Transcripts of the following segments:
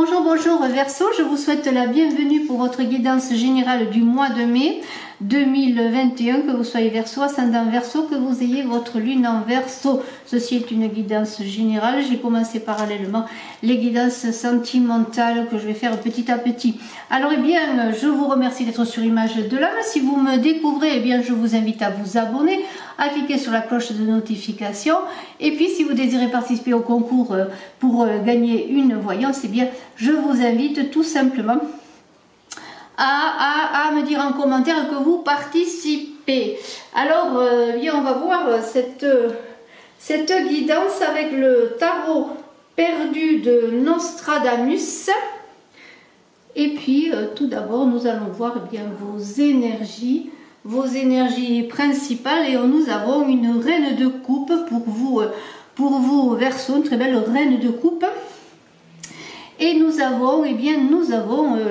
Bonjour, bonjour Verseau, je vous souhaite la bienvenue pour votre guidance générale du mois de mai 2021, que vous soyez Verseau, ascendant Verseau, que vous ayez votre lune en Verseau. Ceci est une guidance générale, j'ai commencé parallèlement les guidances sentimentales que je vais faire petit à petit. Alors eh bien, je vous remercie d'être sur Image de l'âme. Si vous me découvrez, eh bien je vous invite à vous abonner, à cliquer sur la cloche de notification. Et puis si vous désirez participer au concours pour gagner une voyance, eh bien je vous invite tout simplement à me dire en commentaire que vous participez. Alors, bien, on va voir cette guidance avec le tarot perdu de Nostradamus. Et puis, tout d'abord, nous allons voir bien vos énergies principales. Et nous avons une reine de coupe pour vous Verseau, une très belle reine de coupe. Et nous avons,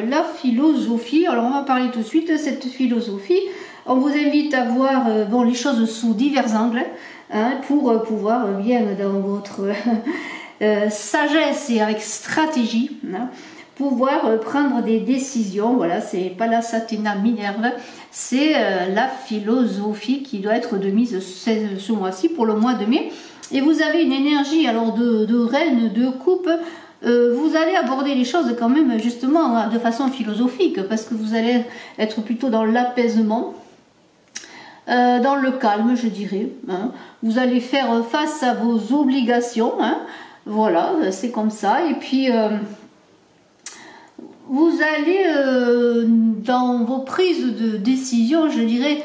la philosophie. Alors on va parler tout de suite de cette philosophie. On vous invite à voir les choses sous divers angles pour pouvoir bien dans votre sagesse et avec stratégie pouvoir prendre des décisions. Voilà, c'est pas la Satina Minerve, c'est la philosophie qui doit être de mise ce mois-ci pour le mois de mai. Et vous avez une énergie alors de reine de coupe. Vous allez aborder les choses quand même justement de façon philosophique, parce que vous allez être plutôt dans l'apaisement, dans le calme, je dirais. Vous allez faire face à vos obligations, voilà, c'est comme ça. Et puis vous allez dans vos prises de décision, je dirais.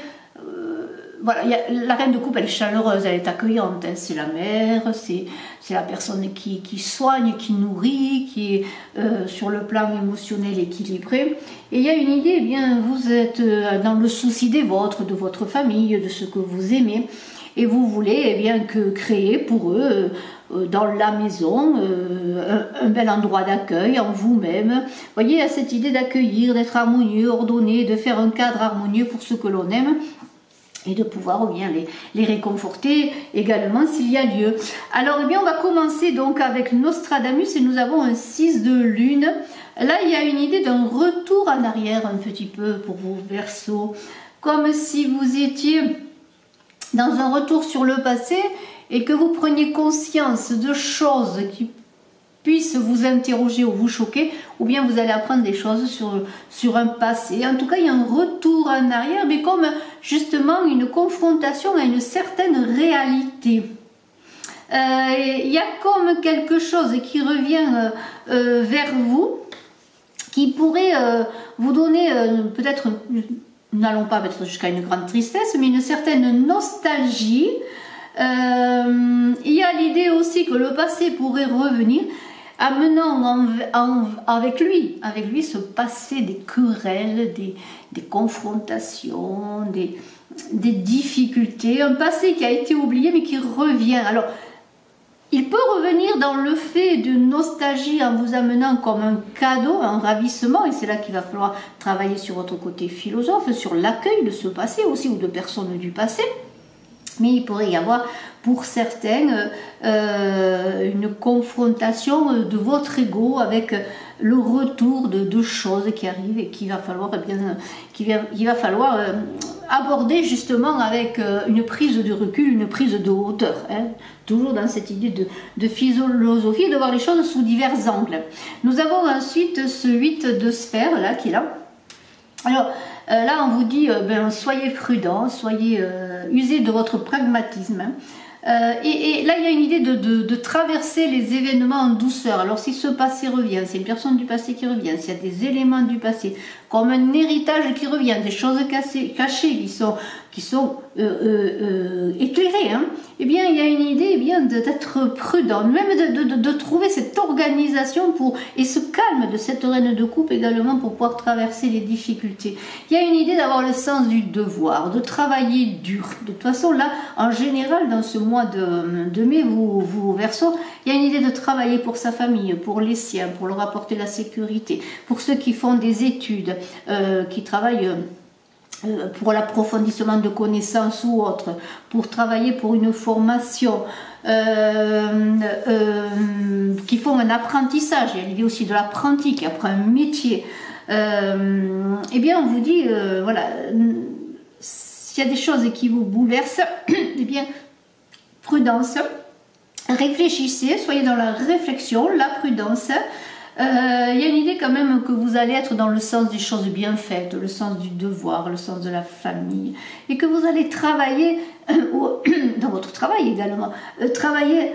Voilà, la reine de coupe, elle est chaleureuse, elle est accueillante, c'est la mère, c'est la personne qui soigne, qui nourrit, qui est sur le plan émotionnel équilibré. Et il y a une idée, eh bien, vous êtes dans le souci des vôtres, de votre famille, de ce que vous aimez, et vous voulez eh bien, créer pour eux, dans la maison, un bel endroit d'accueil en vous-même. Vous voyez, il y a cette idée d'accueillir, d'être harmonieux, ordonné, de faire un cadre harmonieux pour ce que l'on aime, et de pouvoir bien les réconforter également s'il y a lieu. Alors eh bien on va commencer donc avec Nostradamus et nous avons un 6 de lune. Là il y a une idée d'un retour en arrière un petit peu pour vous Verseau, comme si vous étiez dans un retour sur le passé et que vous preniez conscience de choses qui puissent vous interroger ou vous choquer, ou bien vous allez apprendre des choses sur un passé. En tout cas, il y a un retour en arrière, mais comme justement une confrontation à une certaine réalité. Il y a comme quelque chose qui revient vers vous, qui pourrait vous donner peut-être, n'allons pas mettre jusqu'à une grande tristesse, mais une certaine nostalgie. Il y a l'idée aussi que le passé pourrait revenir, amenant avec lui ce passé des querelles, des confrontations, des difficultés, un passé qui a été oublié mais qui revient. Alors, il peut revenir dans le fait de nostalgie en vous amenant comme un cadeau, un ravissement, et c'est là qu'il va falloir travailler sur votre côté philosophe, sur l'accueil de ce passé aussi, ou de personnes du passé. Mais il pourrait y avoir pour certaines une confrontation de votre ego avec le retour de deux choses qui arrivent et qu'il va falloir, aborder justement avec une prise de recul, une prise de hauteur. Toujours dans cette idée de philosophie, de voir les choses sous divers angles. Nous avons ensuite ce 8 de sphère là qui est là. Alors là on vous dit soyez prudent, soyez usez de votre pragmatisme. Et là il y a une idée de traverser les événements en douceur. Alors si ce passé revient, c'est une personne du passé qui revient, s'il y a des éléments du passé, comme un héritage qui revient, des choses cachées qui sont éclairées, eh bien il y a une idée d'être prudent, même de trouver cette organisation et ce calme de cette reine de coupe également pour pouvoir traverser les difficultés. Il y a une idée d'avoir le sens du devoir, de travailler dur. De toute façon là, en général, dans ce mois de mai, vous Verseau, il y a une idée de travailler pour sa famille, pour les siens, pour leur apporter la sécurité, pour ceux qui font des études, qui travaillent pour l'approfondissement de connaissances ou autre, pour travailler pour une formation, qui font un apprentissage. Il y a l'idée aussi de l'apprenti qui apprend un métier. Eh bien, on vous dit, voilà, s'il y a des choses qui vous bouleversent, eh bien, prudence, réfléchissez, soyez dans la réflexion, la prudence. Il y a une idée quand même que vous allez être dans le sens des choses bien faites, le sens du devoir, le sens de la famille, et que vous allez travailler, dans votre travail également, travailler,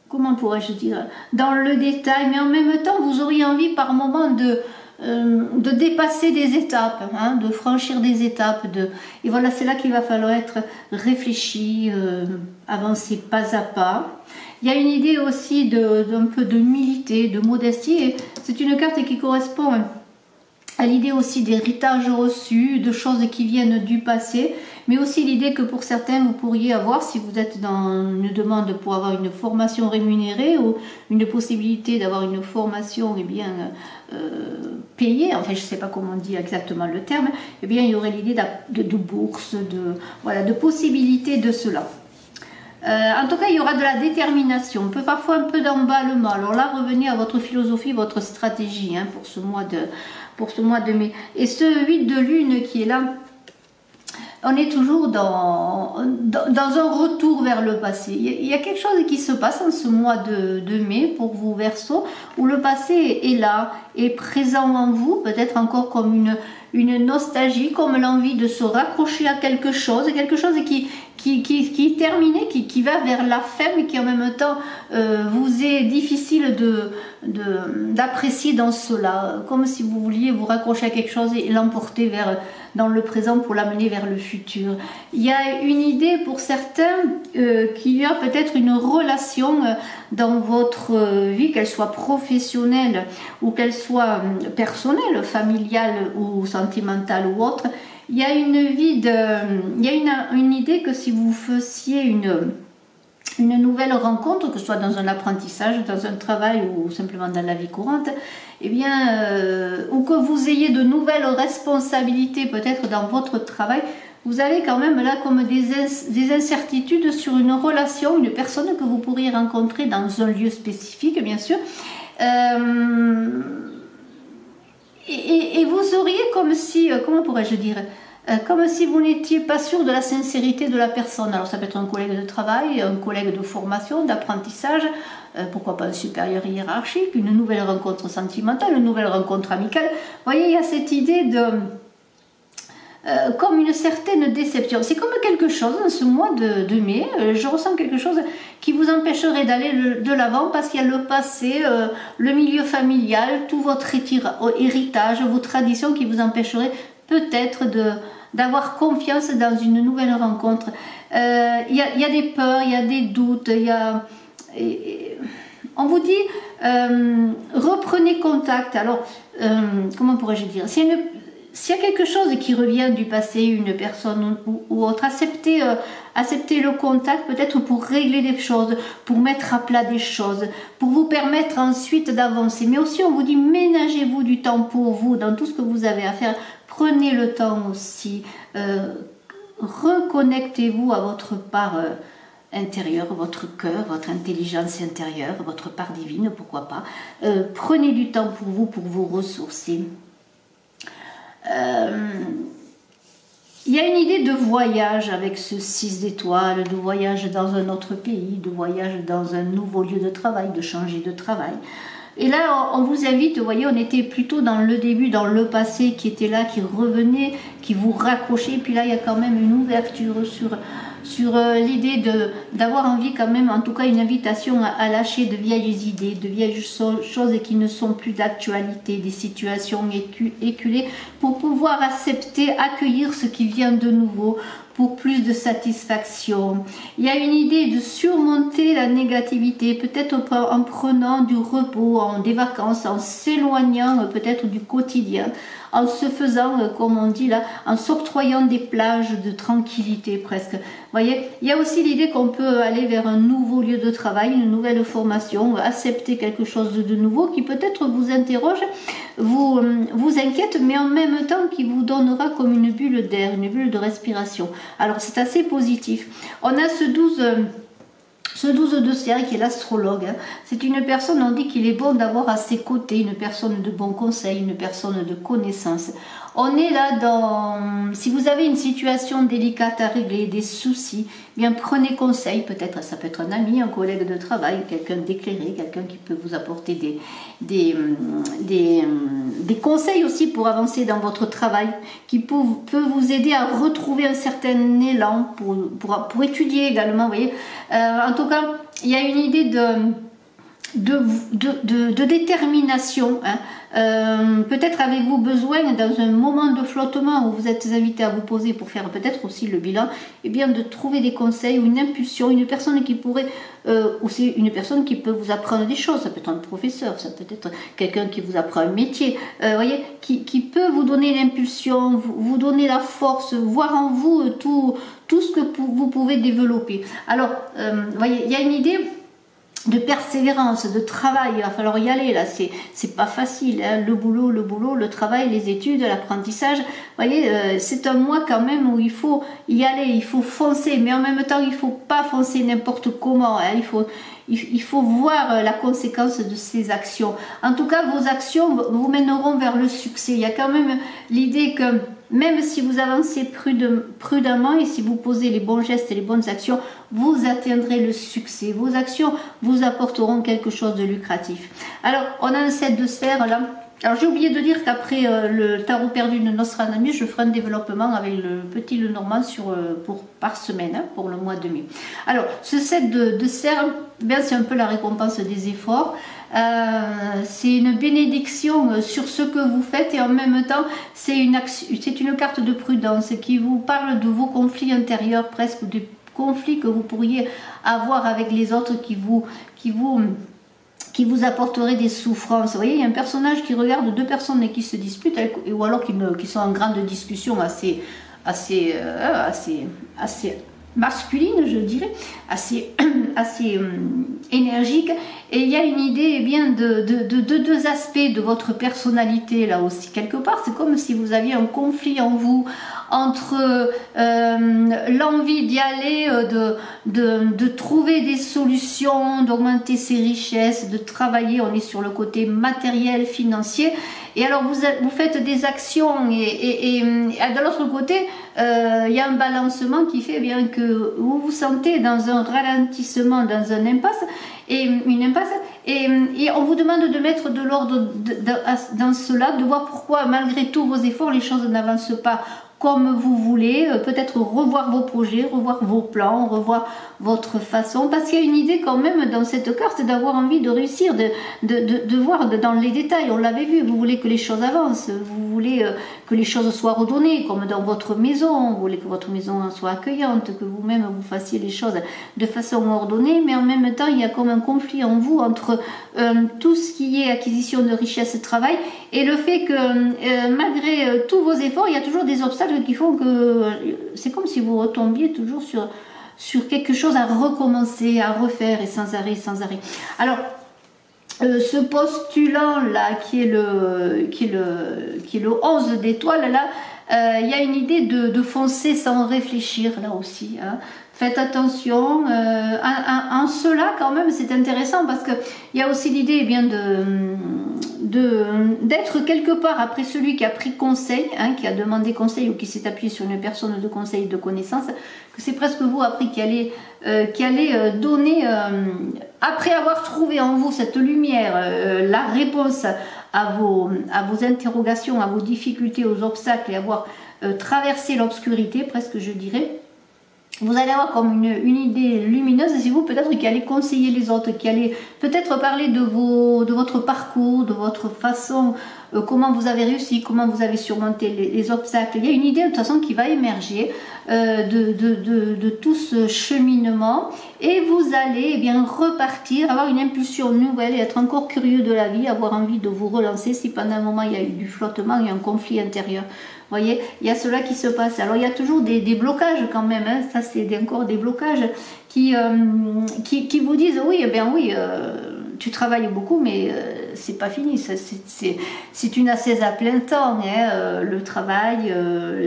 comment pourrais-je dire, dans le détail, mais en même temps vous auriez envie par moment de dépasser des étapes, hein, de franchir des étapes, et voilà, c'est là qu'il va falloir être réfléchi, avancer pas à pas. Il y a une idée aussi d'un peu d'humilité, de modestie, et c'est une carte qui correspond à l'idée aussi d'héritage reçu, de choses qui viennent du passé, mais aussi l'idée que pour certains vous pourriez avoir, si vous êtes dans une demande pour avoir une formation rémunérée ou une possibilité d'avoir une formation bien payée, enfin je ne sais pas comment on dit exactement le terme, eh bien il y aurait l'idée de bourse, voilà, de possibilités de cela. En tout cas, il y aura de la détermination, parfois un peu d'emballement. Alors là, revenez à votre philosophie, votre stratégie, hein, pour ce mois de mai. Et ce 8 de lune qui est là, on est toujours dans un retour vers le passé. Il y a quelque chose qui se passe en ce mois de mai pour vous, Verseau, où le passé est là, est présent en vous, peut-être encore comme une nostalgie, comme l'envie de se raccrocher à quelque chose qui est terminé, qui va vers la fin, mais qui en même temps vous est difficile d'apprécier dans cela, comme si vous vouliez vous raccrocher à quelque chose et l'emporter dans le présent pour l'amener vers le futur. Il y a une idée pour certains qu'il y a peut-être une relation dans votre vie, qu'elle soit professionnelle ou qu'elle soit personnelle, familiale ou sentimentale ou autre. Il y a une idée que si vous faisiez une nouvelle rencontre, que ce soit dans un apprentissage, dans un travail ou simplement dans la vie courante, eh bien, ou que vous ayez de nouvelles responsabilités peut-être dans votre travail, vous avez quand même là comme des incertitudes sur une relation, une personne que vous pourriez rencontrer dans un lieu spécifique, bien sûr. Et vous auriez comme si, comment pourrais-je dire, comme si vous n'étiez pas sûr de la sincérité de la personne. Alors ça peut être un collègue de travail, un collègue de formation, d'apprentissage, pourquoi pas un supérieur hiérarchique, une nouvelle rencontre sentimentale, une nouvelle rencontre amicale. Vous voyez, il y a cette idée de... comme une certaine déception. C'est comme quelque chose, en ce mois de mai, je ressens quelque chose qui vous empêcherait d'aller de l'avant parce qu'il y a le passé, le milieu familial, tout votre héritage, vos traditions qui vous empêcheraient peut-être d'avoir confiance dans une nouvelle rencontre. Il y a des peurs, il y a des doutes, on vous dit reprenez contact. Alors, comment pourrais-je dire, s'il y a quelque chose qui revient du passé, une personne ou autre, acceptez le contact peut-être pour régler des choses, pour mettre à plat des choses, pour vous permettre ensuite d'avancer. Mais aussi on vous dit ménagez-vous du temps pour vous dans tout ce que vous avez à faire. Prenez le temps aussi, reconnectez-vous à votre part intérieure, votre cœur, votre intelligence intérieure, votre part divine, pourquoi pas. Prenez du temps pour vous ressourcer. Il y a une idée de voyage avec ce 6 d'étoiles, de voyage dans un autre pays, de voyage dans un nouveau lieu de travail, de changer de travail. Et là, on vous invite, vous voyez, on était plutôt dans le début, dans le passé qui était là, qui revenait, qui vous raccrochait. Puis là, il y a quand même une ouverture sur l'idée d'avoir envie quand même, en tout cas une invitation à lâcher de vieilles idées, de vieilles choses qui ne sont plus d'actualité, des situations éculées, pour pouvoir accepter, accueillir ce qui vient de nouveau, pour plus de satisfaction. Il y a une idée de surmonter la négativité, peut-être en prenant du repos, des vacances, en s'éloignant peut-être du quotidien, en se faisant, comme on dit là, en s'octroyant des plages de tranquillité presque. Vous voyez, il y a aussi l'idée qu'on peut aller vers un nouveau lieu de travail, une nouvelle formation, accepter quelque chose de nouveau qui peut-être vous interroge, vous inquiète, mais en même temps qui vous donnera comme une bulle d'air, une bulle de respiration. Alors c'est assez positif. On a ce 12 de cercle qui est l'astrologue, hein. C'est une personne, on dit qu'il est bon d'avoir à ses côtés une personne de bon conseil, une personne de connaissance. On est là dans, si vous avez une situation délicate à régler, des soucis, eh bien prenez conseil, peut-être ça peut être un ami, un collègue de travail, quelqu'un d'éclairé, quelqu'un qui peut vous apporter des conseils aussi pour avancer dans votre travail, qui peut vous aider à retrouver un certain élan pour étudier également, vous voyez. En tout cas, il y a une idée de détermination, hein. Peut-être avez-vous besoin dans un moment de flottement où vous êtes invité à vous poser pour faire peut-être aussi le bilan, et bien de trouver des conseils ou une impulsion, une personne qui pourrait aussi une personne qui peut vous apprendre des choses. Ça peut être un professeur, ça peut être quelqu'un qui vous apprend un métier, voyez, qui peut vous donner l'impulsion, vous donner la force, voir en vous tout ce que vous pouvez développer. Alors voyez, il y a une idée de persévérance, de travail, il va falloir y aller là, c'est pas facile, hein. Le boulot, le travail, les études, l'apprentissage, voyez, c'est un mois quand même où il faut y aller, il faut foncer, mais en même temps il faut pas foncer n'importe comment, hein. Il faut voir la conséquence de ces actions. En tout cas, vos actions vous mèneront vers le succès. Il y a quand même l'idée que même si vous avancez prudemment et si vous posez les bons gestes et les bonnes actions, vous atteindrez le succès. Vos actions vous apporteront quelque chose de lucratif. Alors, on a un set de sphères là. Alors, j'ai oublié de dire qu'après le tarot perdu de Nostradamus, je ferai un développement avec le petit Lenormand par semaine, hein, pour le mois de mai. Alors, ce set de sphères, bien, c'est un peu la récompense des efforts. C'est une bénédiction sur ce que vous faites et en même temps c'est une carte de prudence qui vous parle de vos conflits intérieurs, presque des conflits que vous pourriez avoir avec les autres qui vous apporteraient des souffrances. Vous voyez, il y a un personnage qui regarde deux personnes qui se disputent ou alors qui sont en grande discussion assez masculine, je dirais, assez énergique, et il y a une idée, eh bien, de deux aspects de votre personnalité là aussi quelque part. C'est comme si vous aviez un conflit en vous entre l'envie d'y aller, de trouver des solutions, d'augmenter ses richesses, de travailler. On est sur le côté matériel, financier. Et alors vous faites des actions et de l'autre côté, il y a un balancement qui fait bien que vous vous sentez dans un ralentissement, dans une impasse, et on vous demande de mettre de l'ordre dans cela, de voir pourquoi malgré tous vos efforts, les choses n'avancent pas comme vous voulez, peut-être revoir vos projets, revoir vos plans, revoir votre façon, parce qu'il y a une idée quand même dans cette carte d'avoir envie de réussir, de voir dans les détails. On l'avait vu, vous voulez que les choses avancent, vous voulez que les choses soient redonnées, comme dans votre maison, vous voulez que votre maison soit accueillante, que vous-même vous fassiez les choses de façon ordonnée, mais en même temps il y a comme un conflit en vous entre tout ce qui est acquisition de richesse et travail, et le fait que malgré tous vos efforts, il y a toujours des obstacles qui font que c'est comme si vous retombiez toujours sur quelque chose à recommencer, à refaire, et sans arrêt, sans arrêt. Alors, ce postulant là qui est le 11 d'étoiles là, il y a une idée de foncer sans réfléchir là aussi, hein. Faites attention, en cela quand même c'est intéressant parce que il y a aussi l'idée, eh bien, d'être quelque part après celui qui a pris conseil, hein, qui a demandé conseil ou qui s'est appuyé sur une personne de conseil, de connaissance, que c'est presque vous après qui allez donner, après avoir trouvé en vous cette lumière, la réponse à vos interrogations, à vos difficultés, aux obstacles, et avoir traversé l'obscurité, presque je dirais. Vous allez avoir comme une idée lumineuse, et c'est vous peut-être qui allez conseiller les autres, qui allez peut-être parler de votre parcours, de votre façon comment vous avez réussi, comment vous avez surmonté les obstacles. Il y a une idée de toute façon qui va émerger de tout ce cheminement, et vous allez eh bien repartir, avoir une impulsion nouvelle et être encore curieux de la vie, avoir envie de vous relancer si pendant un moment il y a eu du flottement, il y a un conflit intérieur. Vous voyez, il y a cela qui se passe. Alors il y a toujours des blocages quand même, hein. Ça c'est encore des blocages qui vous disent oui, eh bien oui, tu travailles beaucoup, mais c'est pas fini. C'est une ascèse à plein temps, hein. Le travail,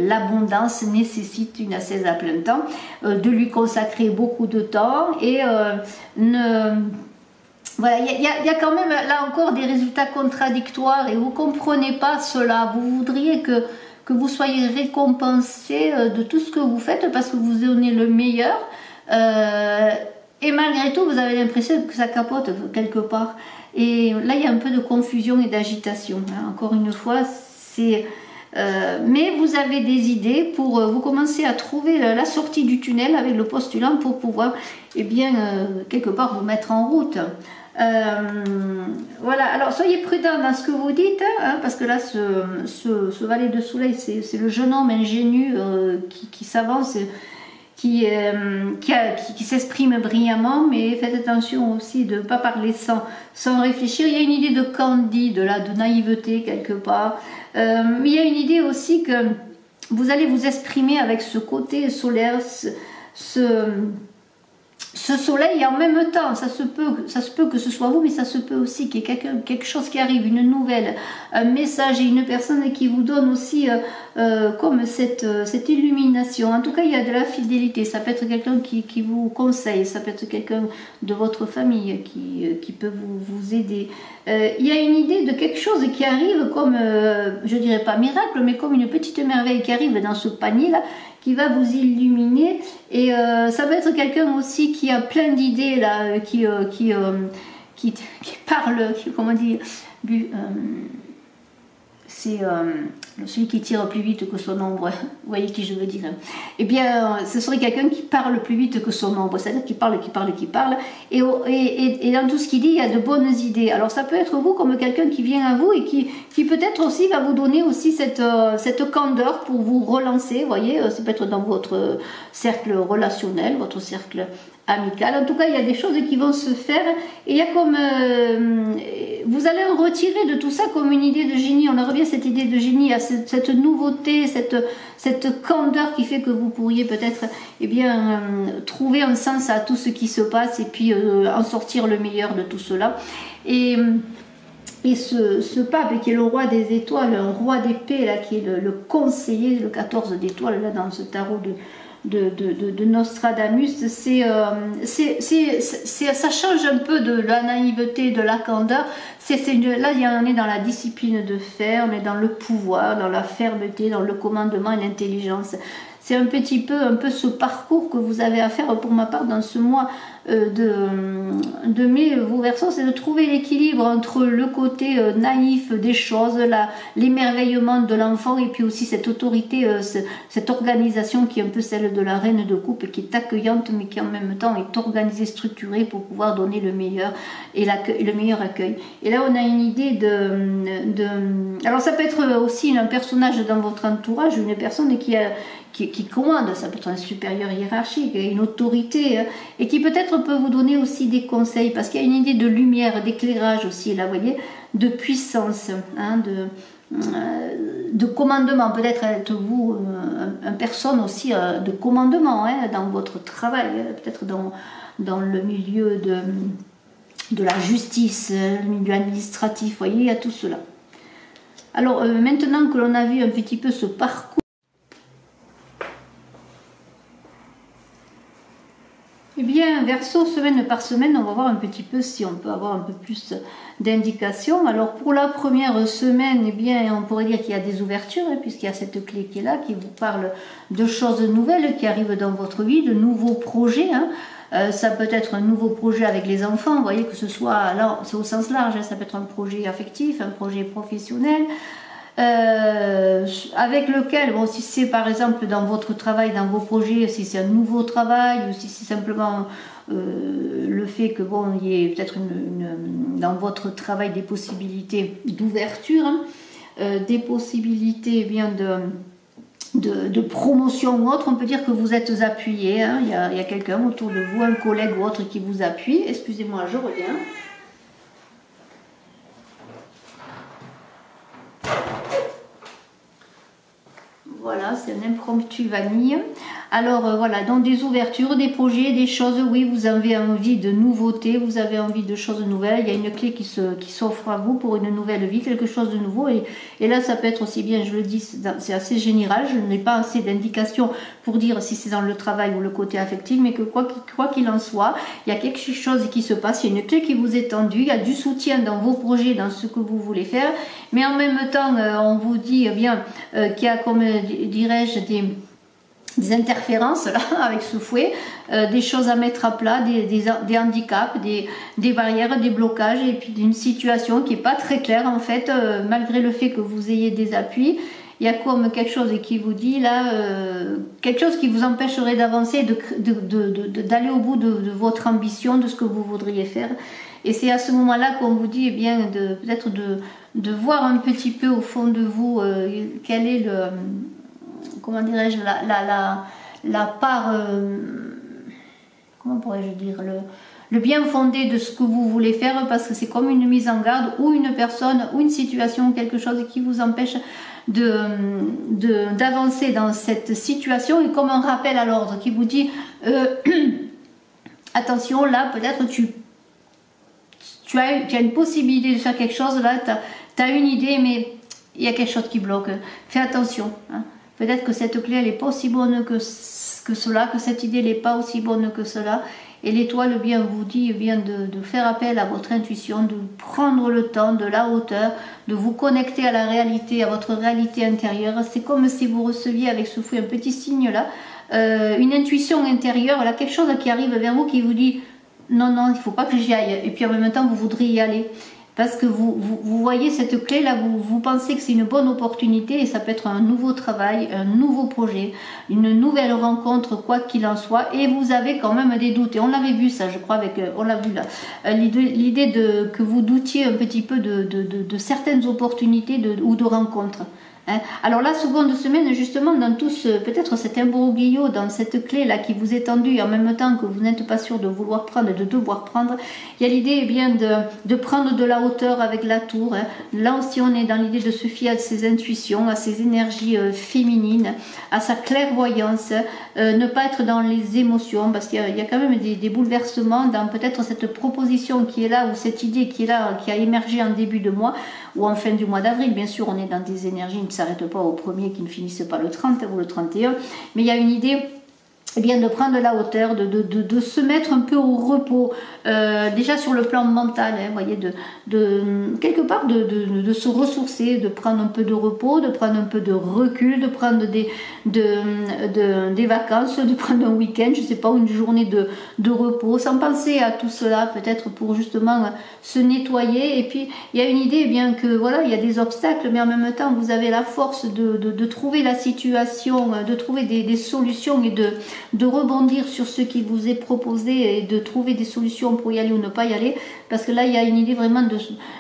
l'abondance nécessite une ascèse à plein temps, de lui consacrer beaucoup de temps et voilà, il y a quand même là encore des résultats contradictoires et vous comprenez pas cela. Vous voudriez que vous soyez récompensé de tout ce que vous faites parce que vous donnez le meilleur, et malgré tout vous avez l'impression que ça capote quelque part, et là il y a un peu de confusion et d'agitation, hein. Encore une fois, mais vous avez des idées pour vous commencer à trouver la sortie du tunnel avec le postulant pour pouvoir quelque part vous mettre en route. Voilà, alors soyez prudent dans ce que vous dites, hein, parce que là ce valet de soleil c'est le jeune homme ingénu qui s'avance, qui s'exprime brillamment, mais faites attention aussi de ne pas parler sans réfléchir. Il y a une idée de candide, de naïveté quelque part, mais il y a une idée aussi que vous allez vous exprimer avec ce côté solaire, ce soleil, et en même temps, ça se peut que ce soit vous, mais ça se peut aussi qu'il y ait quelque chose qui arrive, une nouvelle, un message et une personne qui vous donne aussi comme cette illumination. En tout cas, il y a de la fidélité. Ça peut être quelqu'un qui vous conseille, ça peut être quelqu'un de votre famille qui peut vous aider. Il y a une idée de quelque chose qui arrive comme, je dirais pas miracle, mais comme une petite merveille qui arrive dans ce panier-là, qui va vous illuminer, et ça peut être quelqu'un aussi qui a plein d'idées là, qui parle, comment dire, c'est celui qui tire plus vite que son ombre. Vous voyez qui je veux dire. Eh bien, ce serait quelqu'un qui parle plus vite que son ombre, c'est-à-dire qui parle, et dans tout ce qu'il dit, il y a de bonnes idées. Alors ça peut être vous comme quelqu'un qui vient à vous et qui peut-être aussi va vous donner aussi cette candeur pour vous relancer. Vous voyez, ça peut être dans votre cercle relationnel, votre cercle amical. En tout cas, il y a des choses qui vont se faire, et il y a comme vous allez en retirer de tout ça comme une idée de génie. On a revient cette idée de génie, à cette nouveauté, cette candeur qui fait que vous pourriez peut-être trouver un sens à tout ce qui se passe, et puis en sortir le meilleur de tout cela. Et ce pape qui est le roi des étoiles, un roi d'épée là, qui est le conseiller, le 14 d'étoiles là dans ce tarot de Nostradamus, ça change un peu de la naïveté, de la candeur. Là, on est dans la discipline de fer, on est dans le pouvoir, dans la fermeté, dans le commandement et l'intelligence. C'est un peu ce parcours que vous avez à faire pour ma part dans ce mois de mai, vos Verseaux, c'est de trouver l'équilibre entre le côté naïf des choses, l'émerveillement de l'enfant, et puis aussi cette autorité, cette organisation qui est un peu celle de la reine de coupe, qui est accueillante mais qui en même temps est organisée, structurée pour pouvoir donner le meilleur et le meilleur accueil. Et là on a une idée alors ça peut être aussi un personnage dans votre entourage, une personne qui commande, ça peut être un supérieur hiérarchique, une autorité, et qui peut-être peut vous donner aussi des conseils, parce qu'il y a une idée de lumière, d'éclairage aussi, là, vous voyez, de puissance, hein, de commandement, peut-être êtes vous une personne aussi de commandement, hein, dans votre travail, peut-être dans le milieu de la justice, le milieu administratif, vous voyez, il y a tout cela. Alors maintenant que l'on a vu un petit peu ce parcours, eh bien, Verseau, semaine par semaine, on va voir un petit peu si on peut avoir un peu plus d'indications. Alors, pour la première semaine, eh bien, on pourrait dire qu'il y a des ouvertures, hein, puisqu'il y a cette clé qui est là, qui vous parle de choses nouvelles qui arrivent dans votre vie, de nouveaux projets. Hein. Ça peut être un nouveau projet avec les enfants, vous voyez, que ce soit, alors, c'est au sens large, hein, ça peut être un projet affectif, un projet professionnel. Avec lequel, bon, si c'est par exemple dans votre travail, dans vos projets, si c'est un nouveau travail, ou si c'est simplement le fait que bon, il y ait peut-être dans votre travail des possibilités d'ouverture, hein. des possibilités de promotion ou autre. On peut dire que vous êtes appuyé, hein. Il y a quelqu'un autour de vous, un collègue ou autre qui vous appuie. Excusez-moi, je reviens. Voilà, c'est un impromptu vanille. Alors voilà, donc des ouvertures, des projets, des choses, oui, vous avez envie de nouveautés, vous avez envie de choses nouvelles, il y a une clé qui s'offre à vous pour une nouvelle vie, quelque chose de nouveau, et là ça peut être aussi bien, je le dis, c'est assez général, je n'ai pas assez d'indications pour dire si c'est dans le travail ou le côté affectif, mais que quoi qu'il en soit, il y a quelque chose qui se passe, il y a une clé qui vous est tendue, il y a du soutien dans vos projets, dans ce que vous voulez faire, mais en même temps, on vous dit bien qu'il y a, comme dirais-je, des interférences là, avec ce fouet, des choses à mettre à plat, des handicaps, des barrières, des blocages, et puis d'une situation qui n'est pas très claire en fait, malgré le fait que vous ayez des appuis. Il y a comme quelque chose qui vous dit là, quelque chose qui vous empêcherait d'avancer, d'aller au bout de votre ambition, de ce que vous voudriez faire. Et c'est à ce moment-là qu'on vous dit, eh bien, peut-être de voir un petit peu au fond de vous quel est le... comment dirais-je, la part, comment pourrais-je dire, le bien fondé de ce que vous voulez faire, parce que c'est comme une mise en garde ou une personne ou une situation, quelque chose qui vous empêche d'avancer dans cette situation, et comme un rappel à l'ordre qui vous dit attention, là peut-être tu as une possibilité de faire quelque chose, là tu as une idée, mais il y a quelque chose qui bloque, fais attention, hein. Peut-être que cette clé, elle n'est pas aussi bonne que cela, que cette idée n'est pas aussi bonne que cela. Et l'étoile bien vous dit bien de faire appel à votre intuition, de prendre le temps, de la hauteur, de vous connecter à la réalité, à votre réalité intérieure. C'est comme si vous receviez avec ce fouet un petit signe là, une intuition intérieure, là, quelque chose qui arrive vers vous qui vous dit non, non, il ne faut pas que j'y aille. Et puis en même temps, vous voudriez y aller. Parce que vous voyez cette clé là, vous pensez que c'est une bonne opportunité, et ça peut être un nouveau travail, un nouveau projet, une nouvelle rencontre, quoi qu'il en soit, et vous avez quand même des doutes. Et on l'avait vu ça, je crois, on l'a vu là, l'idée que vous doutiez un petit peu de certaines opportunités ou de rencontres. Alors la seconde semaine, justement, dans tout peut-être cet imbroglio, dans cette clé là qui vous est tendue, et en même temps que vous n'êtes pas sûr de vouloir prendre, de devoir prendre, il y a l'idée bien de prendre de la hauteur avec la tour. Là aussi on est dans l'idée de se fier à ses intuitions, à ses énergies féminines, à sa clairvoyance, ne pas être dans les émotions, parce qu'il y a quand même des bouleversements dans peut-être cette proposition qui est là, ou cette idée qui est là, qui a émergé en début de mois, ou en fin du mois d'avril. Bien sûr, on est dans des énergies qui ne s'arrêtent pas au 1er, qui ne finissent pas le 30 ou le 31, mais il y a une idée, eh bien, de prendre la hauteur, de se mettre un peu au repos, déjà sur le plan mental, hein, voyez, quelque part de se ressourcer, de prendre un peu de repos, de prendre un peu de recul, de prendre des vacances, de prendre un week-end, je sais pas, une journée de repos, sans penser à tout cela, peut-être pour justement se nettoyer. Et puis il y a une idée, eh bien, que voilà, il y a des obstacles, mais en même temps vous avez la force de trouver la situation, de trouver des solutions, et de rebondir sur ce qui vous est proposé, et de trouver des solutions pour y aller ou ne pas y aller, parce que là il y a une idée vraiment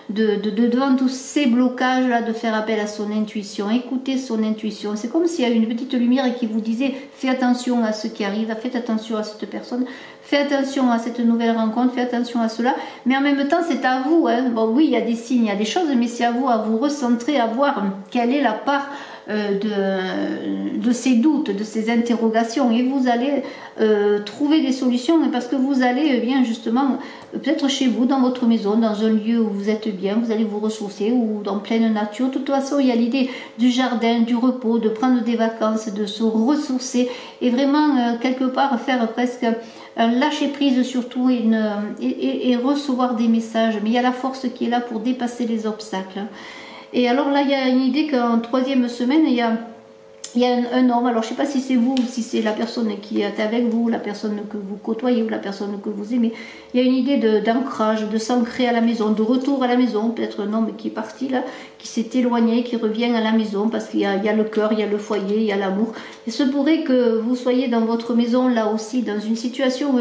devant tous ces blocages là, de faire appel à son intuition, écouter son intuition. C'est comme s'il y a une petite lumière qui vous disait fais attention à ce qui arrive, faites attention à cette personne, fais attention à cette nouvelle rencontre, fais attention à cela, mais en même temps c'est à vous, hein. Bon oui, il y a des signes, il y a des choses, mais c'est à vous recentrer, à voir quelle est la part de ces doutes, de ces interrogations, et vous allez trouver des solutions, parce que vous allez bien justement, peut-être chez vous, dans votre maison, dans un lieu où vous êtes bien, vous allez vous ressourcer, ou dans pleine nature. De toute façon, il y a l'idée du jardin, du repos, de prendre des vacances, de se ressourcer, et vraiment quelque part faire presque un lâcher prise surtout, et recevoir des messages. Mais il y a la force qui est là pour dépasser les obstacles. Et alors là, il y a une idée qu'en 3e semaine, il y a un homme, alors je ne sais pas si c'est vous ou si c'est la personne qui est avec vous, la personne que vous côtoyez ou la personne que vous aimez. Il y a une idée d'ancrage, de s'ancrer à la maison, de retour à la maison, peut-être un homme qui est parti là, qui s'est éloigné, qui revient à la maison parce qu'il y a le cœur, il y a le foyer, il y a l'amour. Il se pourrait que vous soyez dans votre maison là aussi, dans une situation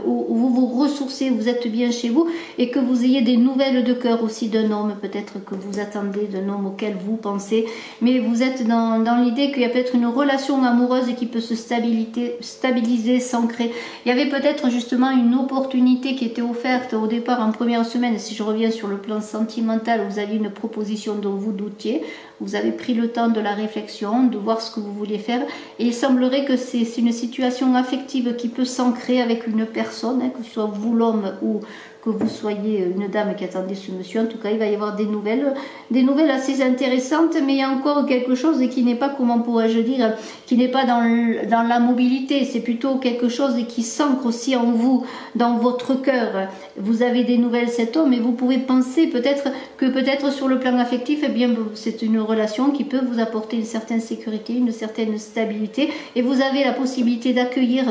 où vous vous ressourcez, vous êtes bien chez vous et que vous ayez des nouvelles de cœur aussi d'un homme, peut-être que vous attendez, d'un homme auquel vous pensez, mais vous êtes dans l'idée qu'il y a peut-être une relation amoureuse qui peut se stabiliser, s'ancrer. Il y avait peut-être justement une opportunité qui était offerte au départ en première semaine, si je reviens sur le plan sentimental, vous aviez une proposition dont vous doutiez, vous avez pris le temps de la réflexion, de voir ce que vous voulez faire, et il semblerait que c'est une situation affective qui peut s'ancrer avec une personne, que ce soit vous l'homme ou que vous soyez une dame qui attendait ce monsieur. En tout cas, il va y avoir des nouvelles assez intéressantes, mais il y a encore quelque chose qui n'est pas, comment pourrais-je dire, qui n'est pas dans la mobilité, c'est plutôt quelque chose qui s'ancre aussi en vous, dans votre cœur. Vous avez des nouvelles cet homme et vous pouvez penser peut-être sur le plan affectif, eh bien c'est une relation qui peut vous apporter une certaine sécurité, une certaine stabilité, et vous avez la possibilité d'accueillir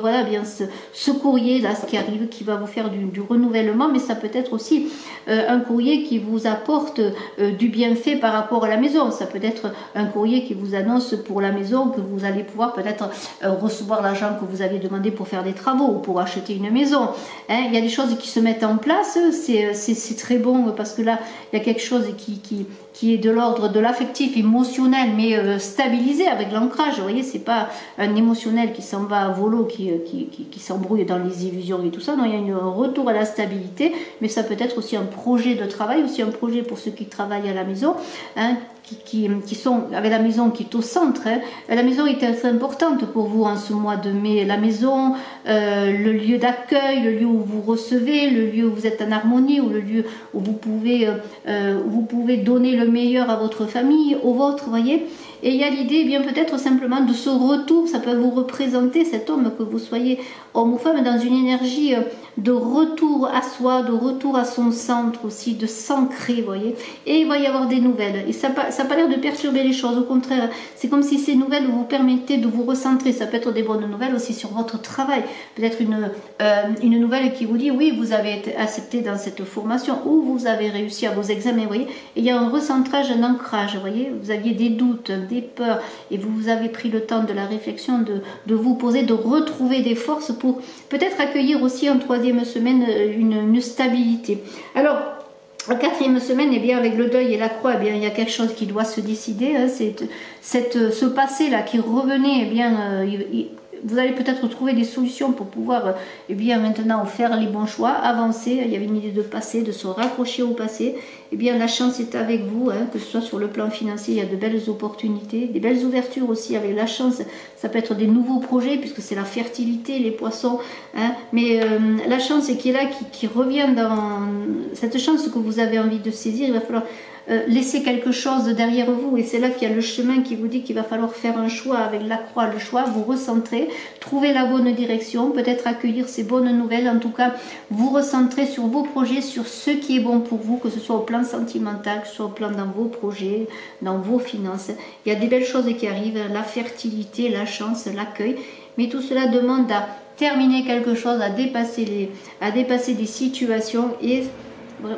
voilà bien ce courrier là, ce qui arrive, qui va vous faire du renouvellement, mais ça peut être aussi un courrier qui vous apporte du bienfait par rapport à la maison. Ça peut être un courrier qui vous annonce pour la maison que vous allez pouvoir peut-être recevoir l'argent que vous avez demandé pour faire des travaux ou pour acheter une maison. Hein, il y a des choses qui se mettent en place, c'est très bon parce que là il y a quelque chose qui est de l'ordre de l'affectif, émotionnel, mais stabilisé avec l'ancrage. Vous voyez, c'est pas un émotionnel qui s'en va à volo, qui s'embrouille dans les illusions et tout ça. Non, il y a un retour à la stabilité, mais ça peut être aussi un projet de travail, aussi un projet pour ceux qui travaillent à la maison, hein, qui sont avec la maison qui est au centre. Hein. La maison est très importante pour vous en ce mois de mai. La maison, le lieu d'accueil, le lieu où vous recevez, le lieu où vous êtes en harmonie, ou le lieu où vous pouvez donner le meilleur à votre famille, au vôtre, voyez. Et il y a l'idée, eh bien peut-être simplement de ce retour, ça peut vous représenter cet homme, que vous soyez homme ou femme, dans une énergie de retour à soi, de retour à son centre aussi, de s'ancrer, vous voyez. Et il va y avoir des nouvelles. Et ça n'a pas l'air de perturber les choses, au contraire, c'est comme si ces nouvelles vous permettaient de vous recentrer. Ça peut être des bonnes nouvelles aussi sur votre travail. Peut-être une nouvelle qui vous dit, oui, vous avez été accepté dans cette formation, ou vous avez réussi à vos examens, vous voyez. Et il y a un recentrage, un ancrage, vous voyez. Vous aviez des doutes, des peurs, et vous avez pris le temps de la réflexion, de vous poser, de retrouver des forces pour peut-être accueillir aussi en troisième semaine une stabilité. Alors, en quatrième semaine, eh bien, avec le deuil et la croix, eh bien, il y a quelque chose qui doit se décider. Hein, ce passé-là qui revenait, eh bien, vous allez peut-être trouver des solutions pour pouvoir eh bien, maintenant faire les bons choix, avancer. Il y avait une idée de passer, de se raccrocher au passé. Eh bien, la chance est avec vous, hein, que ce soit sur le plan financier, il y a de belles opportunités, des belles ouvertures aussi avec la chance. Ça peut être des nouveaux projets, puisque c'est la fertilité, les poissons. Hein, mais la chance qui est là, qui revient dans cette chance que vous avez envie de saisir, il va falloir laisser quelque chose derrière vous, et c'est là qu'il y a le chemin qui vous dit qu'il va falloir faire un choix avec la croix, le choix, vous recentrer, trouver la bonne direction, peut-être accueillir ces bonnes nouvelles, en tout cas vous recentrer sur vos projets, sur ce qui est bon pour vous, que ce soit au plan sentimental, que ce soit au plan dans vos projets, dans vos finances. Il y a des belles choses qui arrivent, la fertilité, la chance, l'accueil, mais tout cela demande à terminer quelque chose, à dépasser des situations et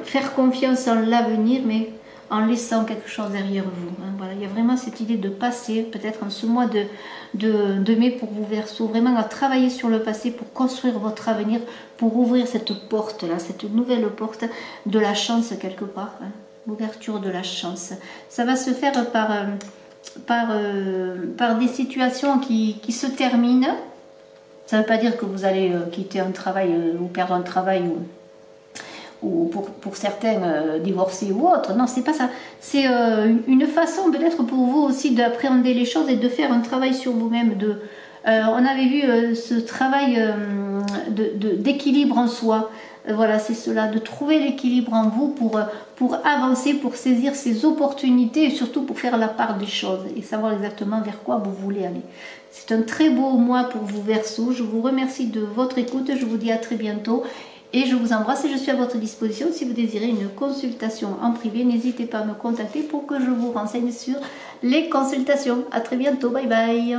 faire confiance en l'avenir, mais en laissant quelque chose derrière vous. Hein. Voilà, il y a vraiment cette idée de passer, peut-être en ce mois de mai pour vous Verseaux, vraiment à travailler sur le passé pour construire votre avenir, pour ouvrir cette porte-là, cette nouvelle porte de la chance quelque part, hein. L'ouverture de la chance. Ça va se faire par des situations qui se terminent. Ça ne veut pas dire que vous allez quitter un travail ou perdre un travail ou pour certains divorcer ou autre. Non, c'est pas ça. C'est une façon peut-être pour vous aussi d'appréhender les choses et de faire un travail sur vous-même. On avait vu ce travail d'équilibre en soi. Voilà, c'est cela, de trouver l'équilibre en vous pour avancer, pour saisir ces opportunités et surtout pour faire la part des choses et savoir exactement vers quoi vous voulez aller. C'est un très beau mois pour vous Verseaux. Je vous remercie de votre écoute. Je vous dis à très bientôt. Et je vous embrasse et je suis à votre disposition. Si vous désirez une consultation en privé, n'hésitez pas à me contacter pour que je vous renseigne sur les consultations. À très bientôt. Bye bye.